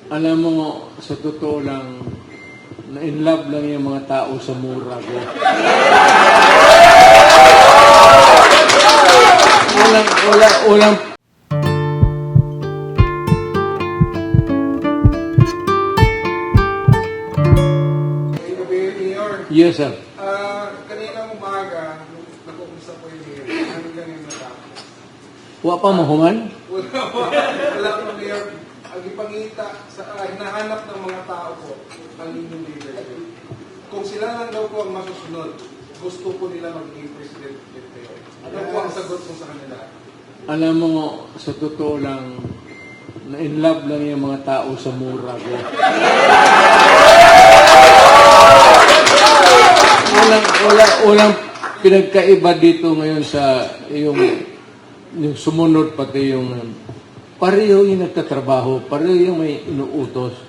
Alam mo, sa totoo lang, na-in love lang yung mga tao sa mura ko. Walang Mayor, yes, sir. kanina umaga, nag-umpisa po yung Mayor. Ano ganyan natapos? Wa pa mahuman? Wala po, Mayor. Ang ipangita, hinahanap ng mga tao po, ang inyong leadership. Kung sila lang daw po ang masusunod, gusto po nila maging president ulit kayo. Ano po ang sagot mo sa kanila? Alam mo, sa totoo lang, na-in love lang yung mga tao sa mura ko. Walang pinagkaiba dito ngayon sa yung sumunod pati yung pareho yung nagtatrabaho, pareho yung may inuutos.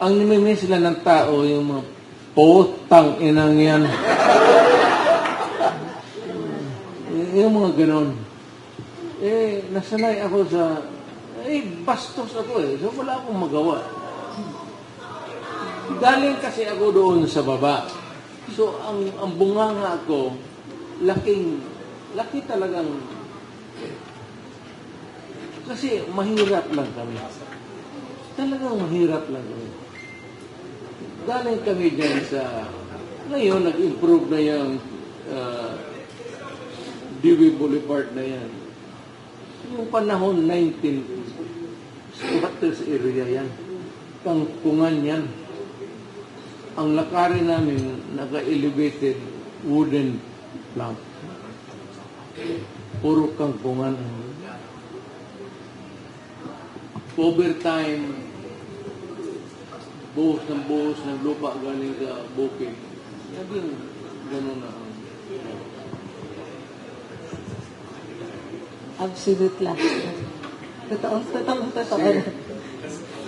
Ang nimimay sila ng tao, yung mga potang inang yan. Yung mga ganon. Nasanay ako sa, bastos ako so wala akong magawa. Galing kasi ako doon sa baba. So, ang bunganga ko, laki talagang, kasi mahirap lang kami. Talagang mahirap lang kami. Galing kami dyan sa, ngayon, nag-improve na yung Dewey Boulevard na yan. Yung panahon, 19, squatters area yan. Kangkungan yan. Ang lakarin namin, naka-elevated wooden plank. Puro kangkungan. Overtime, buhos ng lupa galing sa bukid. Naging gano'n na. Absolute last. Totoo.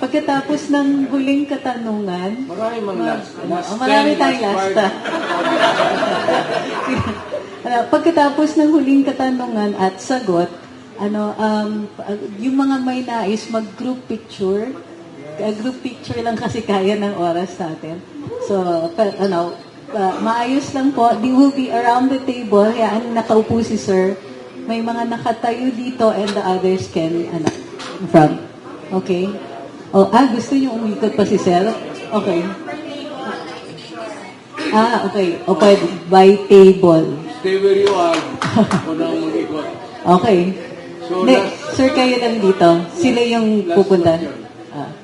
Pagkatapos ng huling katanungan, Marami last marami tayong last. Pagkatapos ng huling katanungan at sagot, yung mga may nais mag-group picture, group picture lang kasi kaya ng oras natin. So, maayos lang po. They will be around the table. Hayaan nakaupo si sir. May mga nakatayo dito and the others can, in front. Okay? Gusto niyo umikot pa si sir? Okay. Okay. O pwede, by table. Stay where you are. Unang mag-ikot. Okay. So, Sir, kayo lang dito. Sila yung last pupunta. question.